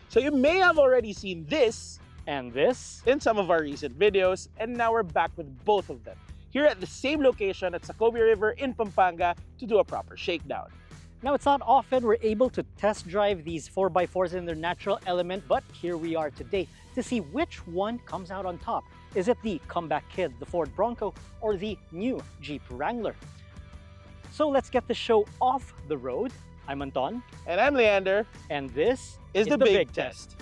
So you may have already seen this And this? in some of our recent videos, and now we're back with both of them here at the same location at Sacobi River in Pampanga to do a proper shakedown. Now, it's not often we're able to test drive these 4x4s in their natural element, but here we are today to see which one comes out on top. Is it the comeback kid, the Ford Bronco, or the new Jeep Wrangler? So let's get the show off the road. I'm Anton. And I'm Leander. And this is the big test.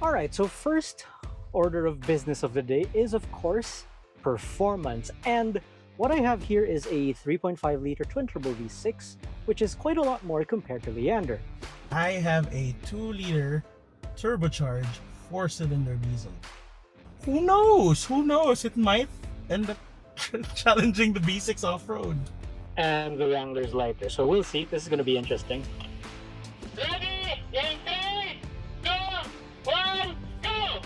All right, so first order of business of the day is, of course, performance. And what I have here is a 3.5 liter twin turbo V6, which is quite a lot more compared to Leander. I have a 2-liter turbocharged 4-cylinder diesel. Who knows? Who knows? It might end up challenging the V6 off-road. And the Wrangler's lighter, so we'll see. This is going to be interesting. Ready? In 3, 2, 1, go!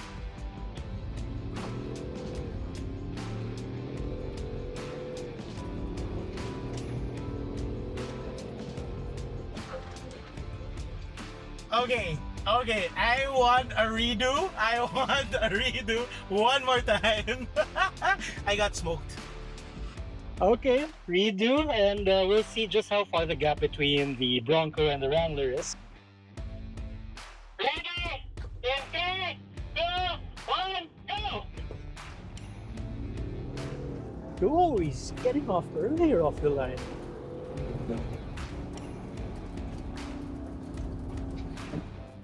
Okay, I want a redo. One more time. I got smoked. Okay, redo, and we'll see just how far the gap between the Bronco and the Wrangler is. Ready? In 3, 2, 1, go! Oh, he's getting off earlier off the line.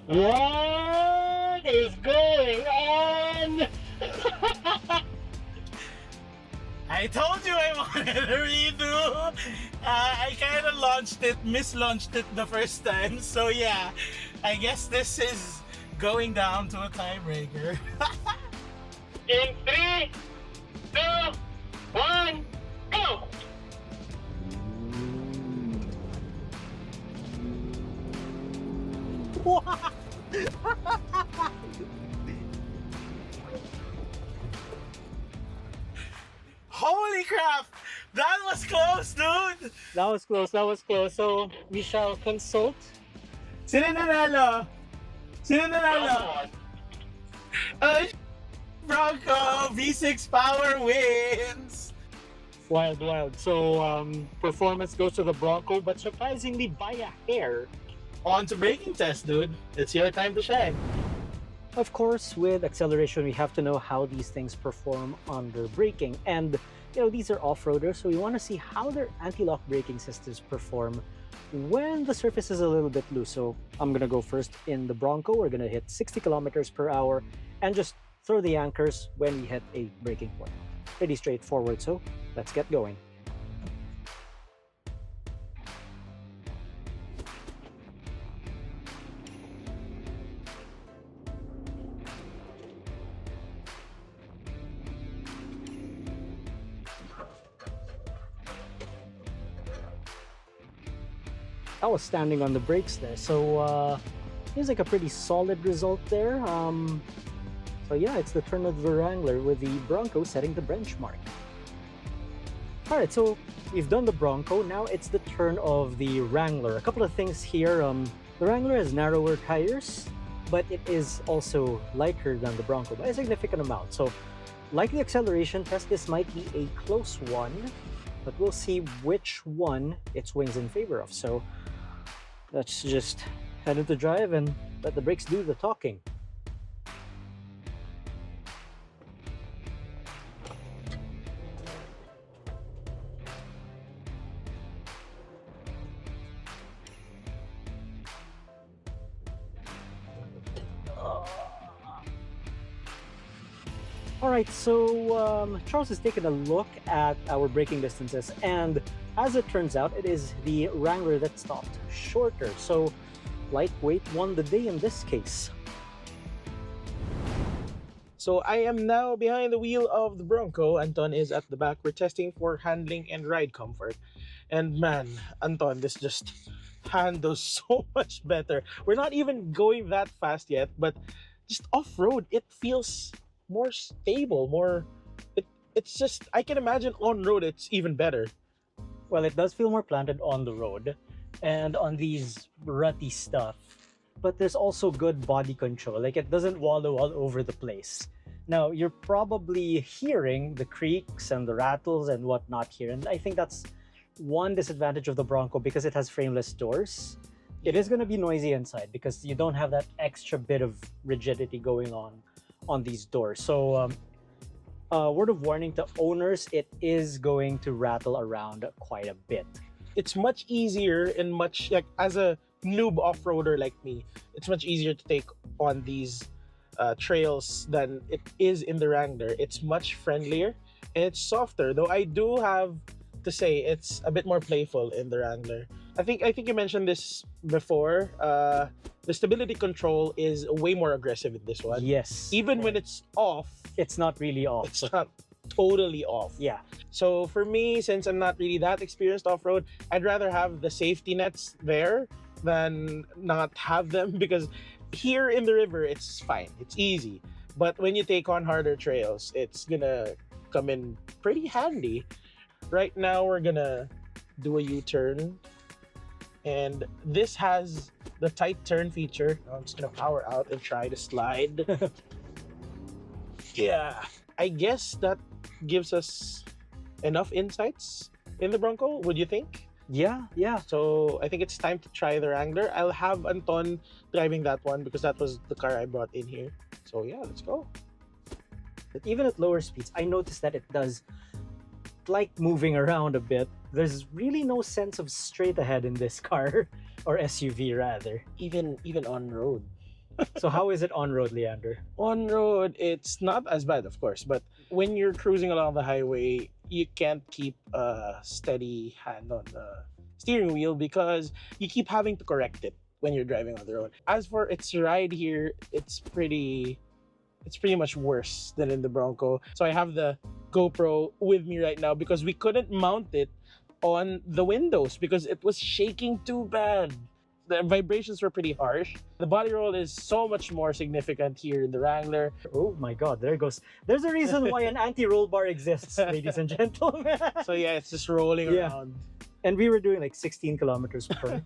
What is going on? I told you I wanted a redo. I kind of mislaunched it the first time. So yeah, I guess this is going down to a tiebreaker. In 3, 2, 1, go! Holy crap! That was close, dude! That was close, that was close. So we shall consult. Sino nanalo? Bronco V6 power wins! Wild, wild. So performance goes to the Bronco, but surprisingly by a hair. On to braking test, dude. It's your time to shine. Of course, with acceleration, we have to know how these things perform under braking. And, you know, these are off-roaders, so we want to see how their anti-lock braking systems perform when the surface is a little bit loose. So I'm going to go first in the Bronco. We're going to hit 60 kilometers per hour and just throw the anchors when we hit a braking point. Pretty straightforward, so let's get going. I was standing on the brakes there, so seems like a pretty solid result there. So yeah, it's the turn of the Wrangler with the Bronco setting the benchmark. Alright, so we've done the Bronco, now it's the turn of the Wrangler. A couple of things here. The Wrangler has narrower tires, but it is also lighter than the Bronco by a significant amount. So like the acceleration test, this might be a close one, but we'll see which one it swings in favor of. So let's just head into drive and let the brakes do the talking. Alright, so Charles has taken a look at our braking distances, and as it turns out, it is the Wrangler that stopped shorter. So lightweight won the day in this case. So I am now behind the wheel of the Bronco. Anton is at the back. We're testing for handling and ride comfort. And man, Anton, this just handles so much better. We're not even going that fast yet, but just off-road, it feels more stable, more... it's just, I can imagine on-road it's even better. Well, it does feel more planted on the road and on these rutty stuff, but there's also good body control. Like, it doesn't wallow all over the place. Now, you're probably hearing the creaks and the rattles and whatnot here, and I think that's one disadvantage of the Bronco because it has frameless doors. It is going to be noisy inside because you don't have that extra bit of rigidity going on these doors. So, word of warning to owners, it is going to rattle around quite a bit. It's much easier and much, like, as a noob off-roader like me, it's much easier to take on these trails than it is in the Wrangler. It's much friendlier and it's softer, though I do have to say it's a bit more playful in the Wrangler. I think you mentioned this before. The stability control is way more aggressive in this one. Yes. Even when it's off, It's not really off. it's not totally off. Yeah. So for me, since I'm not really that experienced off-road, I'd rather have the safety nets there than not have them, because here in the river, it's fine. It's easy. But when you take on harder trails, it's gonna come in pretty handy. Right now, we're gonna do a U-turn. And this has the tight turn feature. I'm just gonna power out and try to slide. Yeah, I guess that gives us enough insights in the Bronco, would you think? Yeah, yeah. So I think it's time to try the Wrangler. I'll have Anton driving that one because that was the car I brought in here. So yeah, let's go. But even at lower speeds, I noticed that it does like moving around a bit. There's really no sense of straight ahead in this car, or SUV rather. Even on road. So how is it on road, Leander? On road, it's not as bad, of course, but when you're cruising along the highway, you can't keep a steady hand on the steering wheel because you keep having to correct it when you're driving on the road. As for its ride here, it's pretty much worse than in the Bronco. So I have the GoPro with me right now because we couldn't mount it on the windows because it was shaking too bad. The vibrations were pretty harsh. The body roll is so much more significant here in the Wrangler. Oh my god, there it goes. There's a reason why an anti-roll bar exists, ladies and gentlemen. So yeah, it's just rolling Yeah. around. And we were doing like 16 kilometers per.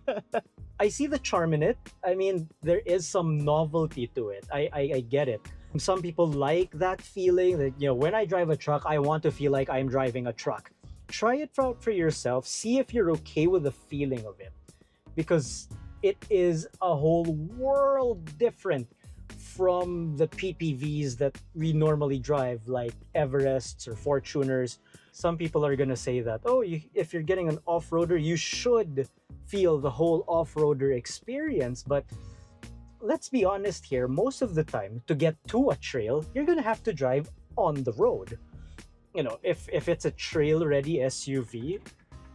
I see the charm in it. I mean, there is some novelty to it. I get it. Some people like that feeling that, you know, when I drive a truck, I want to feel like I'm driving a truck. Try it out for yourself. See if you're okay with the feeling of it. Because it is a whole world different from the PPVs that we normally drive, like Everests or Fortuners. Some people are going to say that, oh, if you're getting an off-roader, you should feel the whole off-roader experience. But let's be honest here, most of the time, to get to a trail, you're going to have to drive on the road. You know, if it's a trail-ready SUV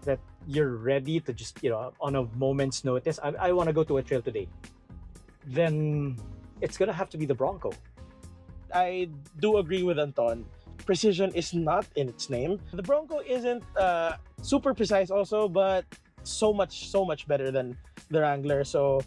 that you're ready to just, you know, on a moment's notice, I want to go to a trail today, then it's going to have to be the Bronco. I do agree with Anton. Precision is not in its name. The Bronco isn't super precise also, but so much better than the Wrangler. So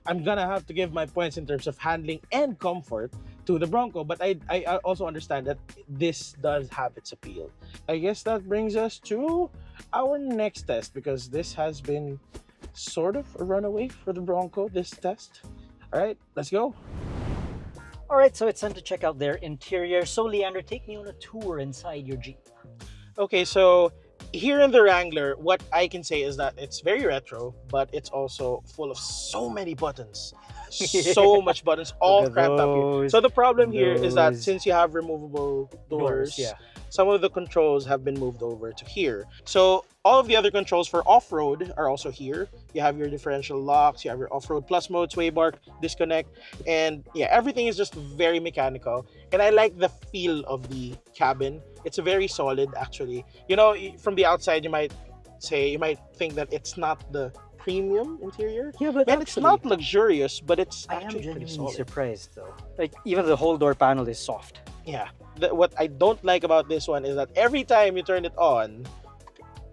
I'm gonna have to give my points in terms of handling and comfort to the Bronco, but I also understand that this does have its appeal. I guess that brings us to our next test, because this has been sort of a runaway for the Bronco, this test. All right, let's go. All right, so it's time to check out their interior. So Leander, take me on a tour inside your Jeep. Okay, so here in the Wrangler, what I can say is that it's very retro, but it's also full of so many buttons. So much buttons, all Look at cramped up here. those. So the problem here is that Those. since you have removable doors, Yeah. some of the controls have been moved over to here. So all of the other controls for off-road are also here. You have your differential locks, you have your off-road plus mode, sway bar, disconnect, and yeah, everything is just very mechanical. And I like the feel of the cabin. It's very solid, actually. You know, from the outside, you might think that it's not the premium interior. Yeah, but Man, it's not luxurious, but it's I am actually pretty genuinely solid. surprised though. Like, even the whole door panel is soft. Yeah. What I don't like about this one is that every time you turn it on,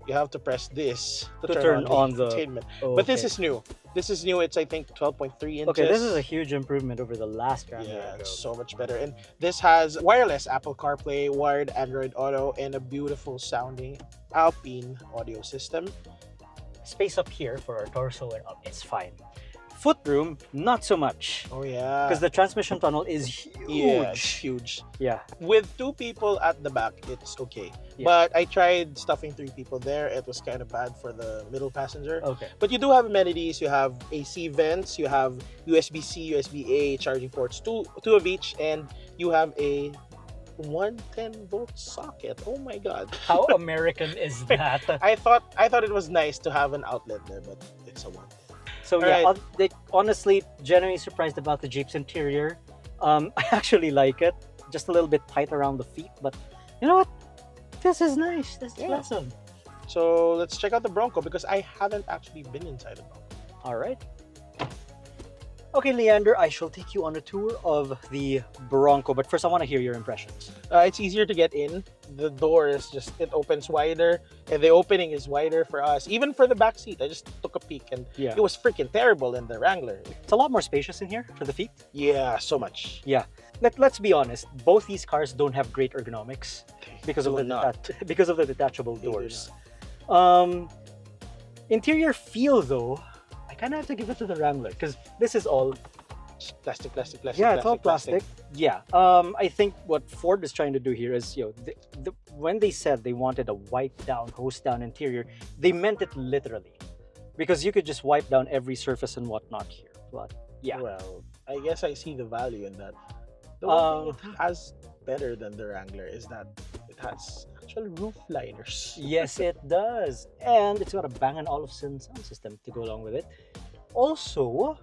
you have to press this to turn on the infotainment. Oh, But this okay. is new. This is new. It's I think 12.3 inches. Okay, this is a huge improvement over the last Wrangler. Yeah, I it's drove. so much better. And this has wireless Apple CarPlay, wired Android Auto, and a beautiful sounding Alpine audio system. Space up here for our torso and up, it's fine. Footroom, not so much. Oh yeah. Because the transmission tunnel is huge. Yeah, it's huge. Yeah. With 2 people at the back, it's okay. Yeah. But I tried stuffing 3 people there. It was kind of bad for the middle passenger. Okay. But you do have amenities. You have AC vents. You have USB-C, USB-A charging ports, two of each, and you have a 110-volt socket. Oh my god! How American is that? I thought it was nice to have an outlet there, but it's a 110. So All yeah, right. honestly, genuinely surprised about the Jeep's interior. I actually like it. Just a little bit tight around the feet, but you know what? This is nice. This is Yeah. awesome. So let's check out the Bronco because I haven't actually been inside a Bronco. All right. Okay, Leander, I shall take you on a tour of the Bronco, but first I want to hear your impressions. It's easier to get in. The door is just, it opens wider, and the opening is wider for us. Even for the back seat, I just took a peek, and Yeah. it was freaking terrible in the Wrangler. It's a lot more spacious in here for the feet. Yeah, so much. Let's be honest, both these cars don't have great ergonomics because of Do the not. because of the detachable They do doors. Interior feel though, I kind of have to give it to the Wrangler because this is all Plastic. yeah, it's all plastic. Yeah. I think what Ford is trying to do here is, when they said they wanted a wipe down, hose down interior, they meant it literally, because you could just wipe down every surface and whatnot here. But yeah, Well, I guess I see the value in that. The Um, one thing it has better than the Wrangler is that it has actual roof liners. yes, it does, and it's got a Bang & Olufsen sound system to go along with it. Also,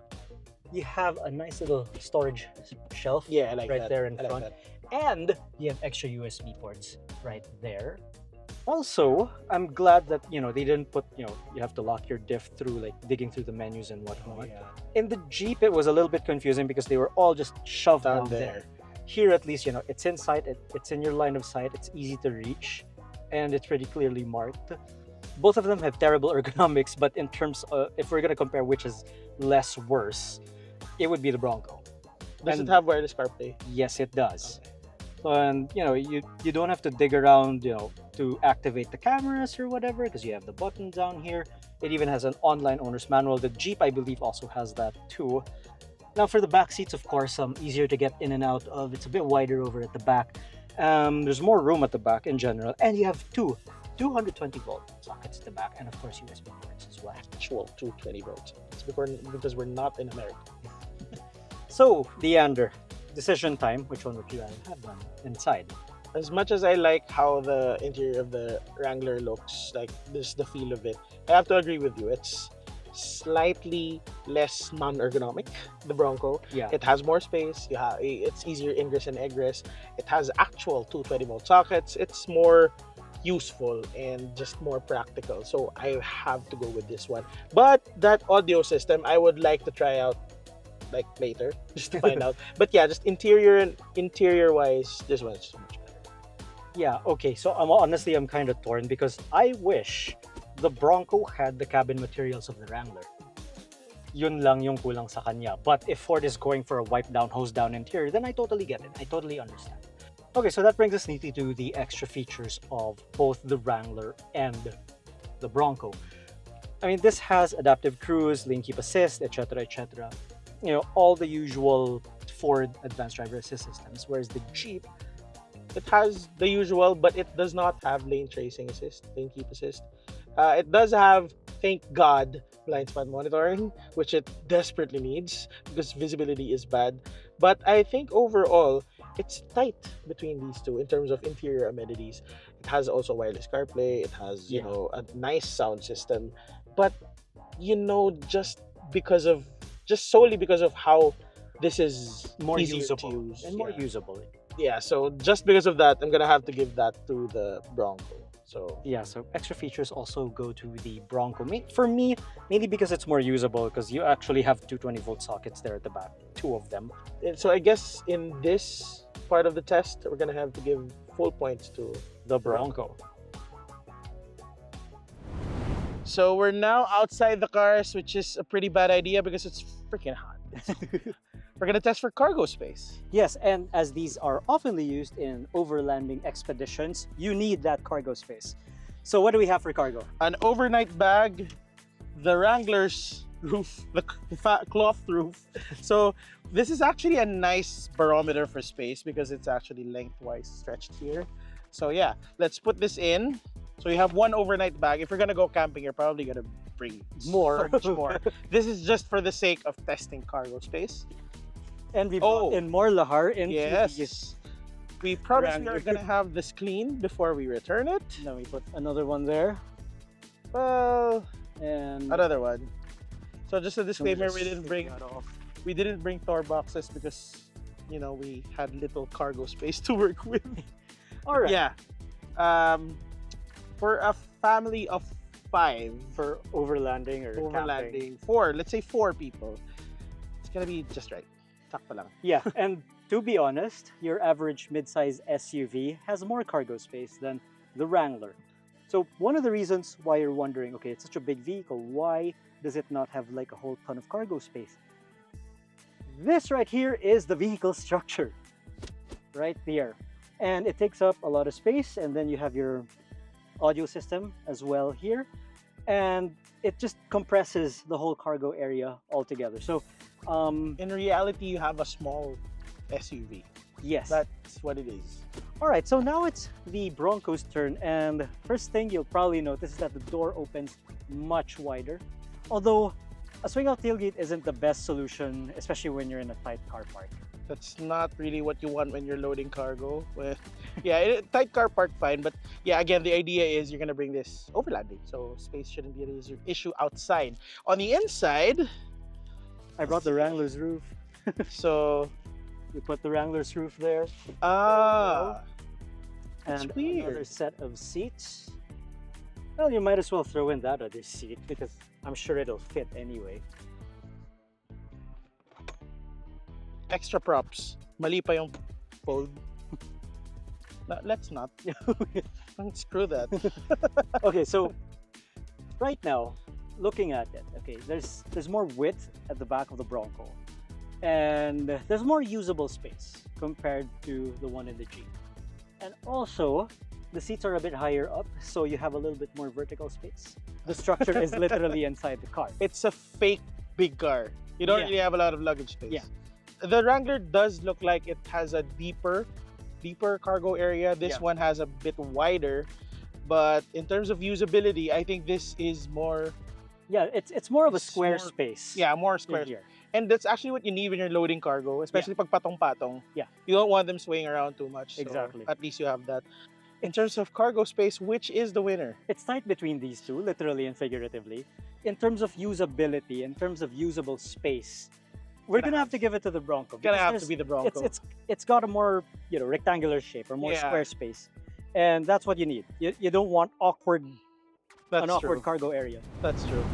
you have a nice little storage shelf Yeah, I like right that. there in I like front. that. And you have extra USB ports right there. Also, I'm glad that they didn't put you have to lock your diff through like digging through the menus and whatnot. Yeah. In the Jeep, it was a little bit confusing because they were all just shoved Down down there. there. Here, at least, it's in sight. It's in your line of sight. It's easy to reach, and it's pretty clearly marked. Both of them have terrible ergonomics, but in terms of, if we're gonna compare which is less worse, it would be the Bronco. Does And- it have wireless CarPlay? Yes, it does. Okay. And you don't have to dig around to activate the cameras or whatever, because you have the button down here. It even has an online owner's manual. The Jeep, I believe, also has that too. Now for the back seats, of course, easier to get in and out of. It's a bit wider over at the back. There's more room at the back in general, and you have two 220-volt sockets at the back, and of course USB ports as well. Actual 220 volts. It's because we're not in America. So, Leander, decision time. Which one would you have done inside? As much as I like how the interior of the Wrangler looks, like this, the feel of it, I have to agree with you. It's slightly less non-ergonomic. The Bronco. Yeah. It has more space. It's easier ingress and egress. It has actual 220-volt sockets. It's more useful and just more practical. So I have to go with this one. But that audio system, I would like to try out like later just to find out. But yeah, just interior wise, this one's much better. Yeah, okay. So I'm kind of torn because I wish the Bronco had the cabin materials of the Wrangler. Yun lang yung kulang sa kanya. But if Ford is going for a wipe down, hose down interior, then I totally get it. I totally understand. Okay, so that brings us neatly to the extra features of both the Wrangler and the Bronco. I mean, this has adaptive cruise, lane keep assist, etc., etc. All the usual Ford advanced driver assist systems, whereas the Jeep, It has the usual, but it does not have lane tracing assist, lane keep assist. It does have, thank God, blind spot monitoring, which it desperately needs because visibility is bad. But I think overall, it's tight between these two in terms of interior amenities. It has also wireless CarPlay. It has, a nice sound system. But, just solely because of how this is more easier usable to use. and more usable. Yeah, so just because of that, I'm gonna have to give that to the Bronco. So Yeah, so extra features also go to the Bronco. For me, mainly because it's more usable, because you actually have 220-volt sockets there at the back, 2 of them. so I guess in this part of the test, we're gonna have to give full points to The Bronco. So we're now outside the cars, which is a pretty bad idea because it's freaking hot. We're gonna test for cargo space. Yes, and as these are oftenly used in overlanding expeditions, you need that cargo space. So what do we have for cargo? An overnight bag, the Wrangler's roof, the cloth roof. So this is actually a nice barometer for space because it's actually lengthwise stretched here. So yeah, let's put this in. So you have one overnight bag. If you're gonna go camping, you're probably gonna bring More. so much more. This is just for the sake of testing cargo space. And we brought in more lahar into Yes. We promise we are Wrangler. gonna have this clean before we return it. Then we put another one there. Well, And another one. So just a Let me disclaimer, just we didn't take bring that off. Thor boxes because we had little cargo space to work with. All right. Yeah. For a family of 5 For overlanding or camping. overlanding, 4, let's say 4 people, it's gonna be just right. Sakto lang. Yeah, and to be honest, your average midsize SUV has more cargo space than the Wrangler. So one of the reasons why you're wondering, okay, it's such a big vehicle, why does it not have like a whole ton of cargo space? This right here is the vehicle structure, right there. And it takes up a lot of space, and then you have your audio system as well here. And it just compresses the whole cargo area altogether. So In reality, you have a small SUV. yes. That's what it is. All right, so now it's the Bronco's turn, and first thing you'll probably notice is that the door opens much wider. Although a swing-out tailgate isn't the best solution, especially when you're in a tight car park. That's not really what you want when you're loading cargo. Well, yeah, tight car park fine, but yeah, again, the idea is you're gonna bring this overlanding, so space shouldn't be an issue outside. On the inside, I brought the Wrangler's roof. so We put the Wrangler's roof there, That's and weird. another set of seats. Well, you might as well throw in that other seat because I'm sure it'll fit anyway. extra props. Mali pa yung fold. Let's not. Screw that. Okay, so right now, looking at it, okay, there's more width at the back of the Bronco, and there's more usable space compared to the one in the Jeep. And also, the seats are a bit higher up, so you have a little bit more vertical space. The structure is literally inside the car. It's a fake big car. You don't Yeah. really have a lot of luggage space. Yeah. The Wrangler does look like it has a deeper cargo area. This Yeah. one has a bit wider, but in terms of usability, I think this is more, Yeah, it's more of a It's square more- space. yeah, more square. Here. And that's actually what you need when you're loading cargo, especially pag patong-patong. Yeah. You don't want them swaying around too much. So Exactly. at least you have that. In terms of cargo space, which is the winner? It's tight between these two, literally and figuratively. In terms of usability, in terms of usable space, we're gonna have to give it to the Bronco. It's gonna because have there's- to be the Bronco. It's got a more rectangular shape or more Yeah. square space, and that's what you need. You don't want an awkward True. cargo area. That's true.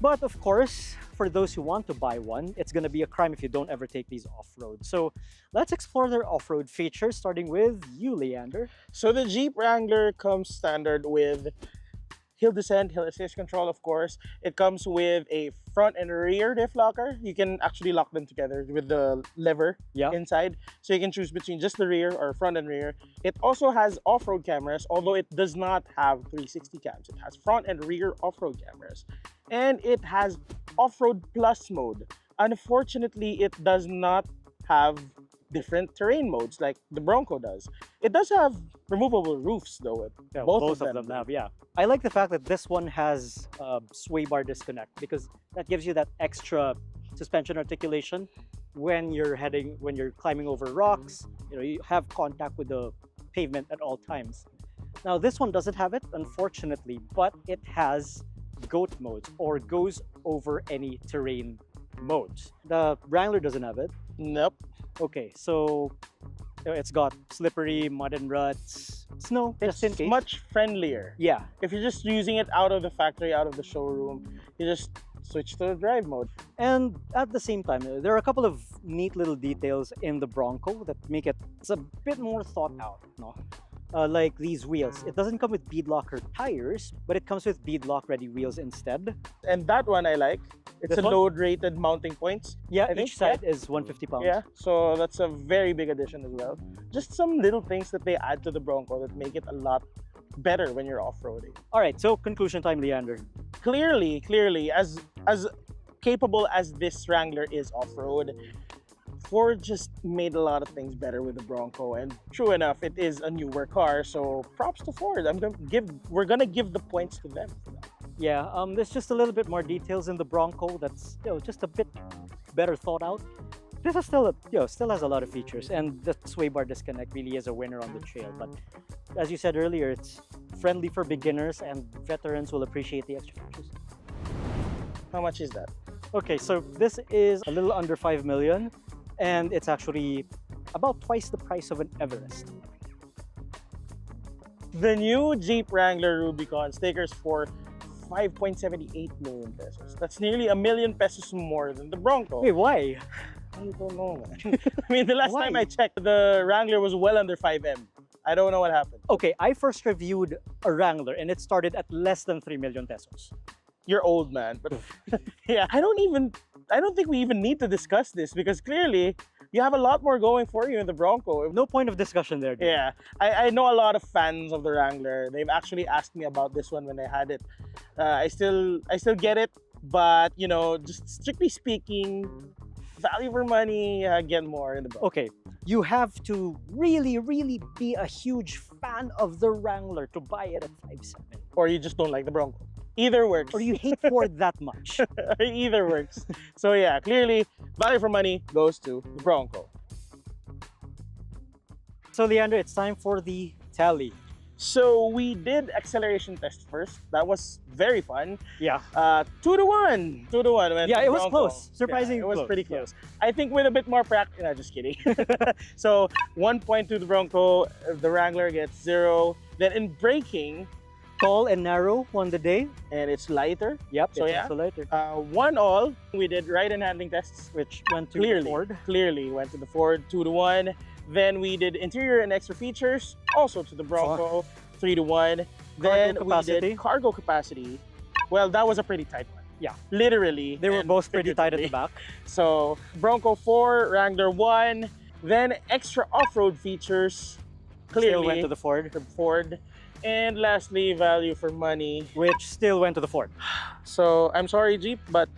But of course, for those who want to buy one, it's gonna be a crime if you don't ever take these off-road. So let's explore their off-road features, starting with you, Leander. So the Jeep Wrangler comes standard with hill descent, hill assist control, of course. It comes with a front and rear diff locker. You can actually lock them together with the lever Yeah. inside. So you can choose between just the rear or front and rear. It also has off-road cameras, although it does not have 360 cams. It has front and rear off-road cameras. And it has off-road plus mode. Unfortunately, it does not have different terrain modes like the Bronco does. It does have removable roofs though. Yeah, Both of them them have, yeah. I like the fact that this one has sway bar disconnect because that gives you that extra suspension articulation when you're climbing over rocks. You have contact with the pavement at all times. Now this one doesn't have it, unfortunately, but it has goat modes or goes over any terrain modes. The Wrangler doesn't have it. Nope. Okay, so it's got slippery, mud and ruts, snow, just in It's case. much friendlier. Yeah, If you're just using it out of the factory, out of the showroom, you just switch to the drive mode. and at the same time, there are a couple of neat little details in the Bronco that make it's a bit more thought out. No? like these wheels. It doesn't come with beadlocker tires, but it comes with beadlock ready wheels instead. And that one I like. It's This a one? load rated mounting points. Yeah, I think, each side is 150 pounds. Yeah, so that's a very big addition as well. Just some little things that they add to the Bronco that make it a lot better when you're off-roading. All right, so conclusion time, Leander. Clearly, as capable as this Wrangler is off-road, Ford just made a lot of things better with the Bronco, and true enough, it is a newer car, so props to Ford. We're gonna give the points to them for that. Yeah, there's just a little bit more details in the Bronco that's just a bit better thought out. This is still still has a lot of features, and the sway bar disconnect really is a winner on the trail. But as you said earlier, it's friendly for beginners, and veterans will appreciate the extra features. How much is that? Okay, so this is a little under 5 million, and it's actually about twice the price of an Everest. The new Jeep Wrangler Rubicon stickers for 5.78 million pesos. That's nearly $1 million pesos more than the Bronco. Wait, why? I don't know, man. I mean, the last Why? time I checked, the Wrangler was well under 5M. I don't know what happened. Okay, I first reviewed a Wrangler, and it started at less than 3 million pesos. You're old, man. But yeah, I don't think we even need to discuss this because clearly you have a lot more going for you in the Bronco. No point of discussion there. Dude. Yeah, I know a lot of fans of the Wrangler. They've actually asked me about this one when I had it. I still get it, but you know, just strictly speaking, value for money, get more in the Bronco. Okay, you have to really, really be a huge fan of the Wrangler to buy it at 5.7. Or you just don't like the Bronco. Either works. Or you hate Ford that much. Either works. So yeah, clearly value for money goes to the Bronco. So Leander, it's time for the tally. So we did acceleration test first. That was very fun. Yeah. 2-1. 2-1. went Yeah, to it was Bronco. close. Surprisingly it was close. pretty close. I think with a bit more practice. No, just kidding. So 1 point to the Bronco. The Wrangler gets 0. Then in braking, Tall and narrow won the day. and it's lighter. Yep, So it's yeah. also lighter. 1-all. We did ride and handling tests. Which went to Clearly. Ford. Clearly went to the Ford 2-1. Then we did interior and extra features, also to the Bronco 3-1. Then we capacity. did cargo capacity. Well, that was a pretty tight one. Yeah. Literally. They were and both pretty tight at the figuratively. back. So Bronco 4, Wrangler 1. Then extra off-road features. Clearly Still went to the Ford. the Ford. And lastly, value for money. Which still went to the Ford. So I'm sorry, Jeep, but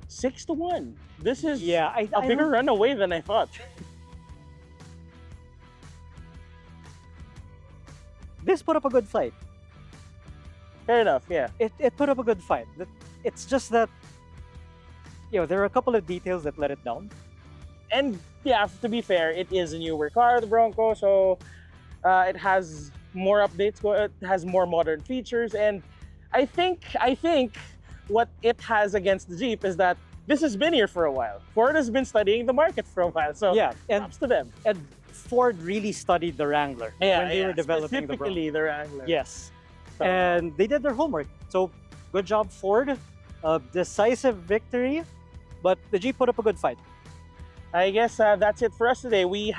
6-1. This is Yeah, a I bigger don't- runaway than I thought. This put up a good fight. Fair enough, yeah. It put up a good fight. It's just that, there are a couple of details that let it down. And yeah, to be fair, it is a newer car, the Bronco, so it has more updates, it has more modern features, and I think what it has against the Jeep is that this has been here for a while. Ford has been studying the market for a while, so Yeah, and props to them. Ford really studied the Wrangler when they were developing the Bronco. specifically the Wrangler. Yes, So, and they did their homework. So good job, Ford. Decisive victory, but the Jeep put up a good fight. I guess that's it for us today. We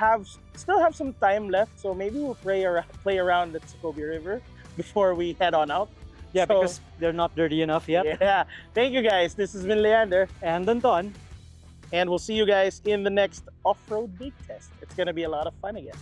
still have some time left, so maybe we'll play around the Socobi River before we head on out. Yeah, So- because they're not dirty enough yet. Yeah. Thank you guys. This has been Leander, And Anton. and we'll see you guys in the next off-road big test. It's gonna be a lot of fun again.